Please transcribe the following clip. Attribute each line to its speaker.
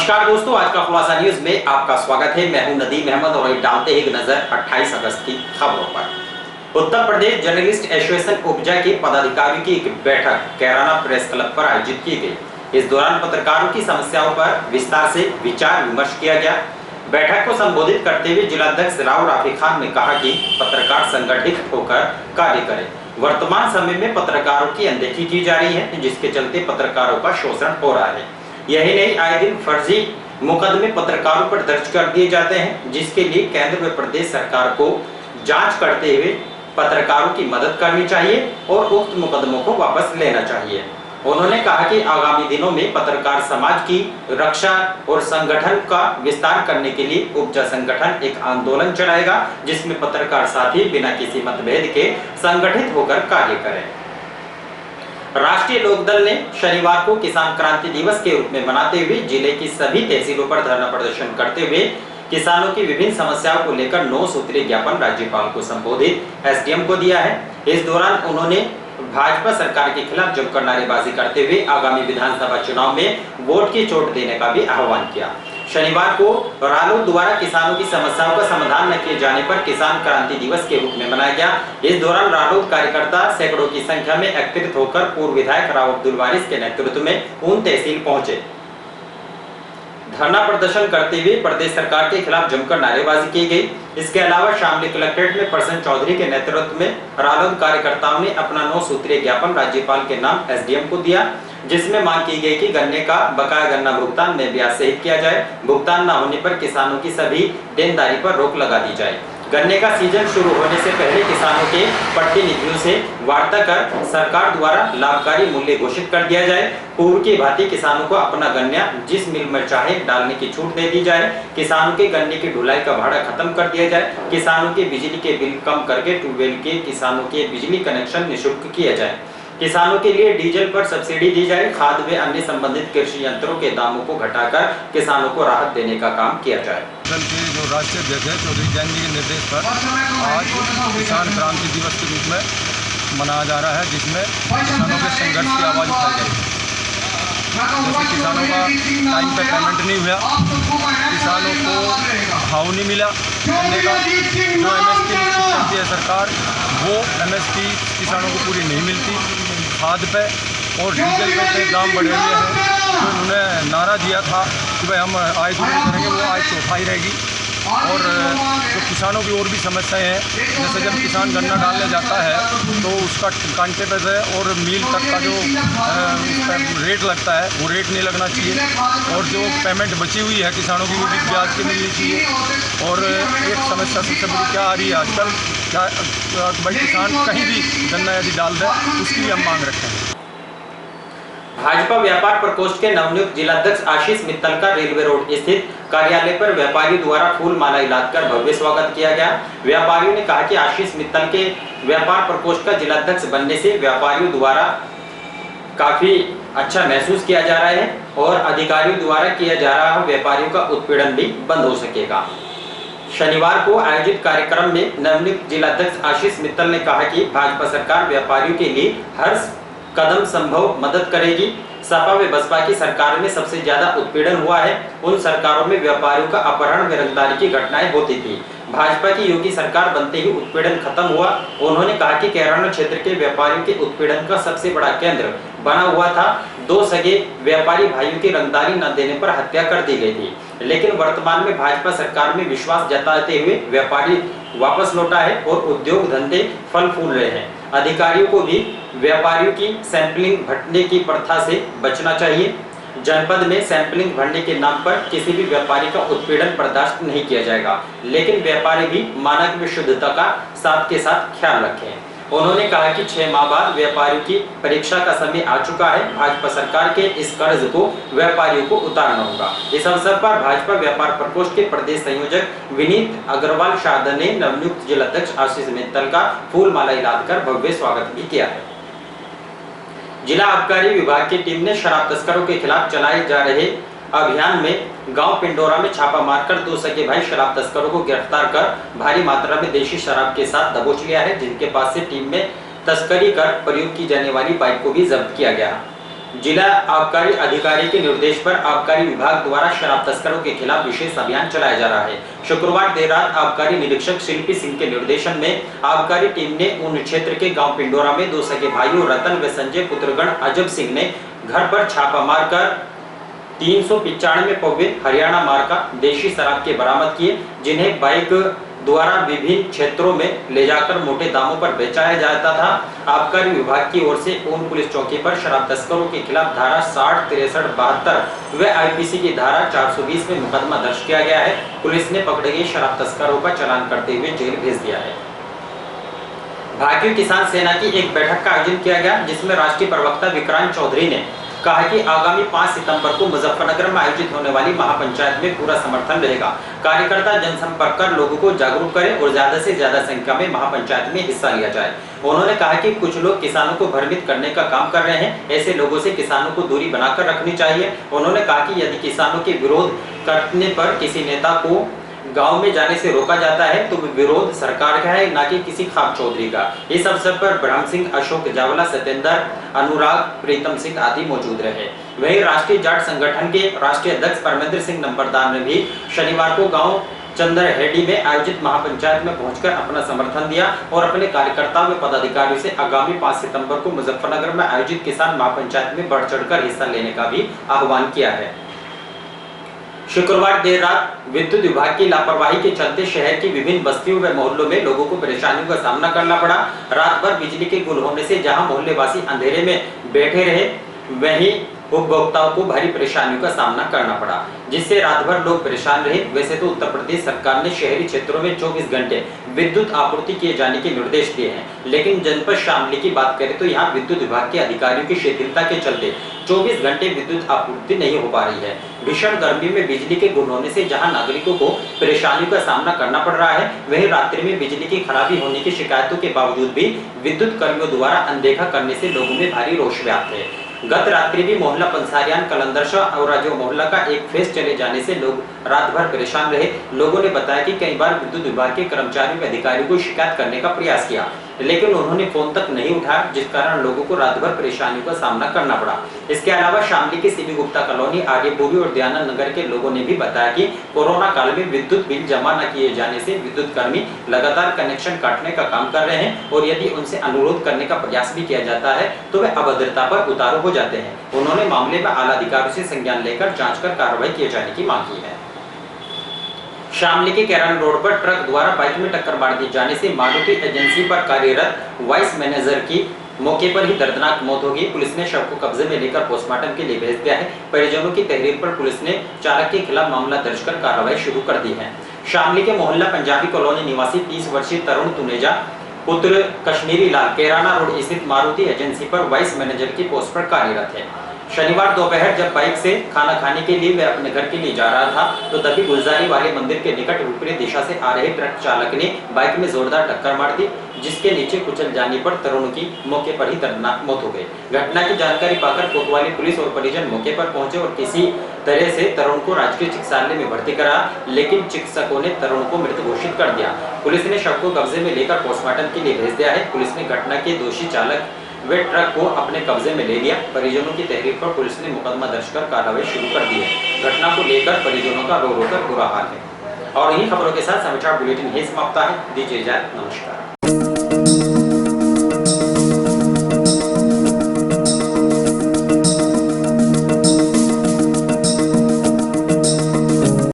Speaker 1: नमस्कार दोस्तों, आज का खुलासा न्यूज में आपका स्वागत है। मैं हूं नदीम अहमद और डालते हैं एक नजर 28 अगस्त की खबरों पर। उत्तर प्रदेश जर्नलिस्ट एसोसिएशन उपजा के पदाधिकारियों की एक बैठक कैराना प्रेस क्लब पर आयोजित की गई। इस दौरान पत्रकारों की समस्याओं पर विस्तार से विचार विमर्श किया गया। बैठक को संबोधित करते हुए जिलाध्यक्ष राव राफी खान ने कहा कि पत्रकार संगठित होकर कार्य करें। वर्तमान समय में पत्रकारों की अनदेखी की जा रही है, जिसके चलते पत्रकारों का शोषण हो रहा है। यही नहीं, आए दिन फर्जी मुकदमे पत्रकारों पर दर्ज कर दिए जाते हैं, जिसके लिए केंद्र व प्रदेश सरकार को जांच करते हुए पत्रकारों की मदद करनी चाहिए और उक्त मुकदमों को वापस लेना चाहिए। उन्होंने कहा कि आगामी दिनों में पत्रकार समाज की रक्षा और संगठन का विस्तार करने के लिए उपजा संगठन एक आंदोलन चलाएगा, जिसमें पत्रकार साथी बिना किसी मतभेद के संगठित होकर कार्य करें। राष्ट्रीय लोकदल ने शनिवार को किसान क्रांति दिवस के रूप में मनाते हुए जिले की सभी तहसीलों पर धरना प्रदर्शन करते हुए किसानों की विभिन्न समस्याओं को लेकर 9 सूत्रीय ज्ञापन राज्यपाल को संबोधित एसडीएम को दिया है। इस दौरान उन्होंने भाजपा सरकार के खिलाफ जमकर नारेबाजी करते हुए आगामी विधानसभा चुनाव में वोट की चोट देने का भी आह्वान किया। शनिवार को रालोद द्वारा किसानों की समस्याओं का समाधान न किए जाने पर किसान क्रांति दिवस के रूप में मनाया गया। इस दौरान रालोद कार्यकर्ता सैकड़ों की संख्या में एकत्रित होकर पूर्व विधायक राव अब्दुल वारिस के नेतृत्व में उन तहसील पहुंचे। धरना प्रदर्शन करते हुए प्रदेश सरकार के खिलाफ जमकर नारेबाजी की गई। इसके अलावा शामली कलेक्ट्रेट में प्रसन्न चौधरी के नेतृत्व में रालोद कार्यकर्ताओं ने अपना 9 सूत्रीय ज्ञापन राज्यपाल के नाम एसडीएम को दिया, जिसमें मांग की गई कि गन्ने का बकाया गन्ना भुगतान में ब्याज सहित किया जाए। भुगतान न होने पर किसानों की सभी देनदारी पर रोक लगा दी जाए। गन्ने का सीजन शुरू होने से पहले किसानों के प्रतिनिधियों से वार्ता कर सरकार द्वारा लाभकारी मूल्य घोषित कर दिया जाए। पूर्व की भांति किसानों को अपना गन्ना जिस मिल में चाहे डालने की छूट दे दी जाए। किसानों के गन्ने की ढुलाई का भाड़ा खत्म कर दिया जाए। किसानों के बिजली के बिल कम करके ट्यूबवेल के किसानों के बिजली कनेक्शन निःशुल्क किया जाए। किसानों के लिए डीजल पर सब्सिडी दी जाए। खाद व अन्य संबंधित कृषि यंत्रों के दामों को घटाकर किसानों को राहत देने का काम किया जाए।
Speaker 2: दल के जो राष्ट्रीय अध्यक्ष है चौधरी जैन जी के निर्देश पर आज किसान क्रांति दिवस के रूप में मनाया जा रहा है, जिसमें किसानों के संघर्ष की आवाज़ उठाई जाएगी। जैसे किसानों का टाइम पे पेमेंट नहीं हुआ, किसानों को भाव नहीं मिला, गन्ने का जो एमएसपी निश्चित करती है सरकार, वो एमएसपी किसानों को पूरी नहीं मिलती। खाद पे और डीजल पे दाम बढ़े हुए हैं। जो उन्होंने नारा दिया था कि भाई हम आय दोगुनी करेंगे, वो आय चौथाई रहेगी। और जो किसानों की और भी समस्याएं हैं, जैसे जब किसान गन्ना डालने जाता है तो उसका कांटे पे से और मील तक का जो रेट लगता है वो रेट नहीं लगना चाहिए। और जो पेमेंट बची हुई है किसानों की, वो भी ब्याज की मिलनी चाहिए। और एक समस्या सबसे बड़ी क्या आ रही है आजकल, क्या भाई किसान कहीं भी गन्ना यदि डाल दे, उसकी भी हम मांग रखते हैं।
Speaker 1: भाजपा व्यापार प्रकोष्ठ के नवनियुक्त जिलाध्यक्ष आशीष मित्तल का रेलवे रोड स्थित कार्यालय पर व्यापारियों द्वारा फूल माला लादकर भव्य स्वागत किया गया। व्यापारियों ने कहा कि आशीष मित्तल के व्यापार प्रकोष्ठ का जिलाध्यक्ष बनने से व्यापारियों द्वारा काफी अच्छा महसूस किया जा रहा है और अधिकारियों द्वारा किया जा रहा व्यापारियों का उत्पीड़न भी बंद हो सकेगा। शनिवार को आयोजित कार्यक्रम में नवनियुक्त जिलाध्यक्ष आशीष मित्तल ने कहा कि भाजपा सरकार व्यापारियों के लिए हर कदम संभव मदद करेगी। सपा व बसपा की सरकार में सबसे ज्यादा उत्पीड़न हुआ है। उन सरकारों में व्यापारियों का अपहरण व रंगदारी की घटनाएं होती थी। भाजपा की योगी सरकार बनते ही उत्पीड़न खत्म हुआ। उन्होंने कहा कि कैराना क्षेत्र के व्यापारियों के उत्पीड़न का सबसे बड़ा केंद्र बना हुआ था। 2 सगे व्यापारी भाइयों की रंगदारी न देने पर हत्या कर दी गई थी, लेकिन वर्तमान में भाजपा सरकार में विश्वास जताते हुए व्यापारी वापस लौटा है और उद्योग धंधे फल फूल रहे हैं। अधिकारियों को भी व्यापारियों की सैंपलिंग भरने की प्रथा से बचना चाहिए। जनपद में सैंपलिंग भरने के नाम पर किसी भी व्यापारी का उत्पीड़न बर्दाश्त नहीं किया जाएगा, लेकिन व्यापारी भी मानक व शुद्धता का साथ के साथ ख्याल रखें। उन्होंने कहा कि 6 माह बाद व्यापारियों की परीक्षा का समय आ चुका है। भाजपा सरकार के इस कर्ज को व्यापारियों को उतारना होगा। इस अवसर पर भाजपा व्यापार प्रकोष्ठ के प्रदेश संयोजक विनीत अग्रवाल शारदा ने नवनियुक्त जिलाध्यक्ष आशीष मित्तल का फूल माला लादकर भव्य स्वागत भी किया है। जिला आबकारी विभाग की टीम ने शराब तस्करों के खिलाफ चलाए जा रहे अभियान में गांव पिंडोरा में छापा मारकर 2 सगे भाई शराब तस्करों को गिरफ्तार कर भारी मात्रा में देशी शराब के साथ दबोच लिया है, जिनके पास से टीम में तस्करी कर प्रयोग की जाने वाली बाइक को भी जब्त किया गया। जिला आबकारी अधिकारी के निर्देश पर आबकारी विभाग द्वारा शराब तस्करों के खिलाफ विशेष अभियान चलाया जा रहा है। शुक्रवार देर रात आबकारी निरीक्षक शिल्पी सिंह के निर्देशन में आबकारी टीम ने उन क्षेत्र के गांव पिंडोरा में दो सगे भाइयों रतन व संजय पुत्रगण अजब सिंह ने घर पर छापा मारकर 395 पौवे हरियाणा मार्का देशी शराब के बरामद किए, जिन्हें बाइक द्वारा विभिन्न क्षेत्रों में ले जाकर मोटे दामों पर बेचा जाता था। आबकारी विभाग की ओर से ऊन पुलिस चौकी पर शराब तस्करों के खिलाफ धारा 60, 63, 72 व आईपीसी की धारा 420 में मुकदमा दर्ज किया गया है। पुलिस ने पकड़े गए शराब तस्करों का चालान करते हुए जेल भेज दिया है। भारतीय किसान सेना की एक बैठक का आयोजन किया गया, जिसमें राष्ट्रीय प्रवक्ता विक्रांत चौधरी ने कहा कि आगामी 5 सितंबर को मुजफ्फरनगर में आयोजित होने वाली महापंचायत में पूरा समर्थन रहेगा। कार्यकर्ता जनसंपर्क कर लोगों को जागरूक करें और ज्यादा से ज्यादा संख्या में महापंचायत में हिस्सा लिया जाए। उन्होंने कहा कि कुछ लोग किसानों को भ्रमित करने का काम कर रहे हैं, ऐसे लोगों से किसानों को दूरी बनाकर रखनी चाहिए। उन्होंने कहा कि यदि किसानों के विरोध करने पर किसी नेता को गांव में जाने से रोका जाता है तो विरोध सरकार का है, ना कि किसी खाप चौधरी का। इस अवसर पर ब्रह्म सिंह, अशोक जावला, सत्येंद्र, अनुराग, प्रीतम सिंह आदि मौजूद रहे। वहीं राष्ट्रीय जाट संगठन के राष्ट्रीय अध्यक्ष परमेंद्र सिंह नंबरदार ने भी शनिवार को गांव चंदरहेड़ी में आयोजित महापंचायत में पहुंचकर अपना समर्थन दिया और अपने कार्यकर्ताओं व पदाधिकारियों से आगामी 5 सितंबर को मुजफ्फरनगर में आयोजित किसान महापंचायत में बढ़ चढ़कर हिस्सा लेने का भी आह्वान किया है। शुक्रवार देर रात विद्युत विभाग की लापरवाही के चलते शहर की विभिन्न बस्तियों व मोहल्लों में लोगों को परेशानियों का सामना करना पड़ा। रात भर बिजली के गुल होने से जहां मोहल्लेवासी अंधेरे में बैठे रहे, वहीं उपभोक्ताओं को भारी परेशानियों का सामना करना पड़ा, जिससे रात भर लोग परेशान रहे। वैसे तो उत्तर प्रदेश सरकार ने शहरी क्षेत्रों में 24 घंटे विद्युत आपूर्ति किए जाने के निर्देश दिए हैं, लेकिन जनपद शामली की बात करें तो यहाँ विद्युत विभाग के अधिकारियों की शिथिलता के चलते 24 घंटे विद्युत आपूर्ति नहीं हो पा रही है। भीषण गर्मी में बिजली के गुल होने से जहां नागरिकों को परेशानियों का सामना करना पड़ रहा है, वहीं रात्रि में बिजली की खराबी होने की शिकायतों के बावजूद भी विद्युत कर्मियों द्वारा अनदेखा करने से लोगों में भारी रोष व्याप्त है। गत रात्रि भी मोहल्ला पंसारियान, कलंदरशाह और राजो मोहल्ला का एक फेज चले जाने से लोग रात भर परेशान रहे। लोगों ने बताया कि कई बार विद्युत विभाग के कर्मचारियों व अधिकारियों को शिकायत करने का प्रयास किया, लेकिन उन्होंने फोन तक नहीं उठाया, जिस कारण लोगों को रात भर परेशानियों का सामना करना पड़ा। इसके अलावा शामली के सीबी गुप्ता कॉलोनी, आर्यपुरी और दयानंद नगर के लोगों ने भी बताया कि कोरोना काल में विद्युत बिल जमा न किए जाने से विद्युत कर्मी लगातार कनेक्शन काटने का काम कर रहे हैं और यदि उनसे अनुरोध करने का प्रयास भी किया जाता है तो वे अभद्रता पर उतारू हो जाते हैं। उन्होंने मामले में आला अधिकारियों से संज्ञान लेकर जांच कर कार्रवाई किए जाने की मांग की है। शामली के कैरान रोड पर ट्रक द्वारा बाइक में टक्कर मार दिए जाने से मारुति एजेंसी पर कार्यरत वाइस मैनेजर की मौके पर ही दर्दनाक मौत हो गई। पुलिस ने शव को कब्जे में लेकर पोस्टमार्टम के लिए भेज दिया है। परिजनों की तहरीर पर पुलिस ने चालक के खिलाफ मामला दर्ज कर कार्रवाई शुरू कर दी है। शामली के मोहल्ला पंजाबी कॉलोनी निवासी 30 वर्षीय तरुण तुनेजा पुत्र कश्मीरी लाल कैराना रोड स्थित मारुति एजेंसी पर वाइस मैनेजर की पोस्ट पर कार्यरत है। शनिवार दोपहर जब बाइक से खाना खाने के लिए वह अपने घर के लिए जा रहा था तो तभी गुलजारी वाले मंदिर के निकट विपरीत दिशा से आ रहे ट्रक चालक ने बाइक में जोरदार टक्कर मार दी, जिसके नीचे कुचल जाने पर तरुण की मौके पर ही दर्दनाक मौत हो गई। घटना की जानकारी पाकर कोतवाली पुलिस और परिजन मौके पर पहुंचे और किसी तरह से तरुण को राजकीय चिकित्सालय में भर्ती करा, लेकिन चिकित्सकों ने तरुण को मृत घोषित कर दिया। पुलिस ने शव को कब्जे में लेकर पोस्टमार्टम के लिए भेज दिया है। पुलिस ने घटना के दोषी चालक वे ट्रक को अपने कब्जे में ले लिया। परिजनों की तहरीर पर पुलिस ने मुकदमा दर्ज कर कार्रवाई शुरू कर दी है। घटना को लेकर परिजनों का रो रो कर बुरा हाल है। और इन्हीं खबरों के साथ समाचार बुलेटिन यही समाप्त है। दीजिए इजाजत, नमस्कार।